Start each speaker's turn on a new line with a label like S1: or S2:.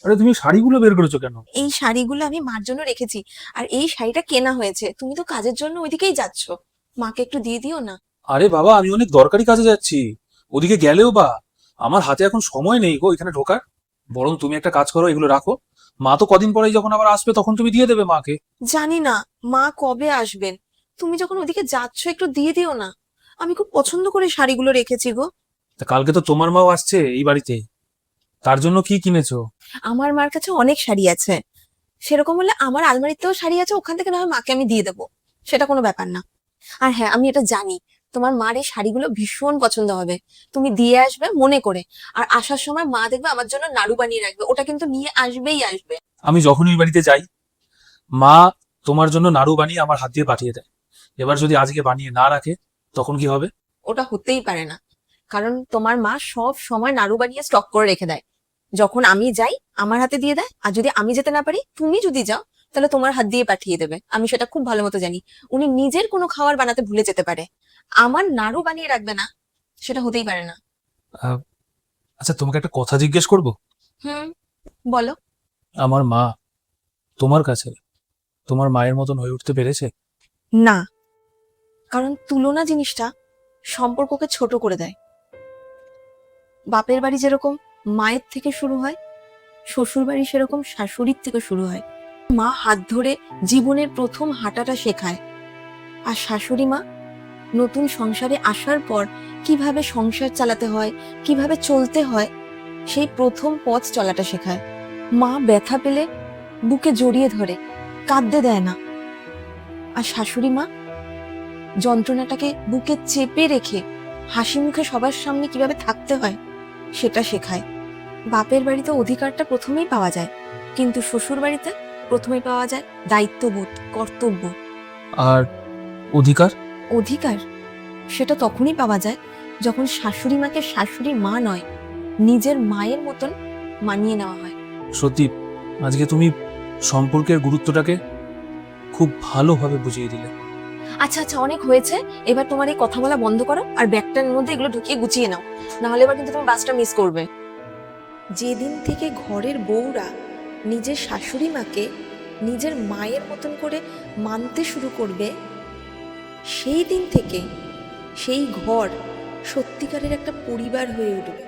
S1: আরে তুমি শাড়িগুলো বের করেছো কেন?
S2: এই শাড়িগুলো আমি মার জন্য রেখেছি। আর এই শাড়িটা কেনা হয়েছে, তুমি তো কাজের জন্য ওইদিকেই যাচ্ছ, মাকে একটু দিয়ে দিও না।
S1: আরে বাবা, আমি অনেক দরকারি কাজে যাচ্ছি। ওদিকে গেলেও বা আমার হাতে এখন সময় নেই গো এখানে ঢোকার। বরং তুমি একটা কাজ করো, এগুলো রাখো। মা তো কদিন পরেই যখন আবার আসবে তখন তুমি দিয়ে দেবে মাকে।
S2: জানি না মা কবে আসবেন, তুমি যখন ওদিকে যাচ্ছ একটু দিয়ে দিও না। আমি খুব পছন্দ করে শাড়িগুলো রেখেছি গো।
S1: তা কালকে তো তোমার মাও আসছে এই বাড়িতে, তার জন্য কি কিনেছো?
S2: আমার মার কাছে অনেক শাড়ি আছে, সেরকম হলে আমার আলমারিতেও শাড়ি আছে, ওখান থেকে না হয় মাকে আমি দিয়ে দেবো, সেটা কোনো ব্যাপার না। আর হ্যাঁ, আমি এটা জানি তোমার মার এই শাড়িগুলো ভীষণ পছন্দ হবে, তুমি দিয়ে আসবে মনে করে। আর আসার সময় মা দেখবে আমার জন্য নাড়ু বানিয়ে রাখবে, ওটা কিন্তু নিয়ে আসবেই আসবে।
S1: আমি যখন ওই বাড়িতে যাই, মা তোমার জন্য নাড়ু বানিয়ে আমার হাত দিয়ে পাঠিয়ে দেয়। এবার যদি আজকে বানিয়ে না রাখে, তখন কি হবে?
S2: ওটা হতেই পারে না, কারণ তোমার মা সব সময় নাড়ু বানিয়ে স্টক করে রেখে দেয়। যখন আমি যাই আমার হাতে দিয়ে দেয়, আর যদি আমি যেতে না পারি তুমি যদি যাও তাহলে তোমার হাত দিয়ে পাঠিয়ে দেবে। আমি সেটা খুব ভালো মতো জানি। উনি নিজের কোনো খাবার বানাতে ভুলে যেতে পারে, আমার নাড়ু বানিয়ে রাখবে না, সেটা হতেই পারে না।
S1: আহ, আচ্ছা, তোমাকে একটা কথা জিজ্ঞেস করব।
S2: হুম, বলো।
S1: আমার মা তোমার কাছে তোমার মায়ের মতন হয়ে উঠতে পেরেছে?
S2: না, কারণ তুলনা জিনিসটা সম্পর্ককে ছোট করে দেয়। বাপের বাড়ি যেরকম মায়ের থেকে শুরু হয়, শ্বশুর বাড়ি সেরকম শাশুড়ির থেকে শুরু হয়। মা হাত ধরে জীবনের প্রথম হাঁটাটা শেখায়, আর শাশুড়ি মা নতুন সংসারে আসার পর কিভাবে সংসার চালাতে হয়, কিভাবে চলতে হয়, সেই প্রথম পথ চলাটা শেখায়। মা ব্যথা পেলে বুকে জড়িয়ে ধরে, কাঁদতে দেয় না। আর শাশুড়ি মা যন্ত্রণাটাকে বুকে চেপে রেখে হাসি মুখে সবার সামনে কিভাবে থাকতে হয় সেটা শেখায়। বাপের বাড়িতে অধিকারটা প্রথমেই পাওয়া যায়, কিন্তু শ্বশুর বাড়িতে প্রথমেই পাওয়া যায় দায়িত্ববোধ, কর্তব্য।
S1: আর অধিকার?
S2: অধিকার সেটা তখনই পাওয়া যায় যখন শাশুড়ি মাকে শাশুড়ি মা নয়, নিজের মায়ের মতন মানিয়ে নেওয়া হয়।
S1: সত্যি, আজকে তুমি সম্পর্কের গুরুত্বটাকে খুব ভালোভাবে বুঝিয়ে দিলে।
S2: আচ্ছা আচ্ছা, অনেক হয়েছে। এবার তোমার এই কথা বলা বন্ধ করো, আর ব্যাগটার মধ্যে এগুলো ঢুকিয়ে গুছিয়ে নাও, না হলে এবার কিন্তু তুমি বাসটা মিস করবে। যেদিন থেকে ঘরের বউরা নিজের শাশুড়ি মাকে নিজের মায়ের মতন করে মানতে শুরু করবে, সেই দিন থেকে সেই ঘর সত্যিকারের একটা পরিবার হয়ে উঠবে।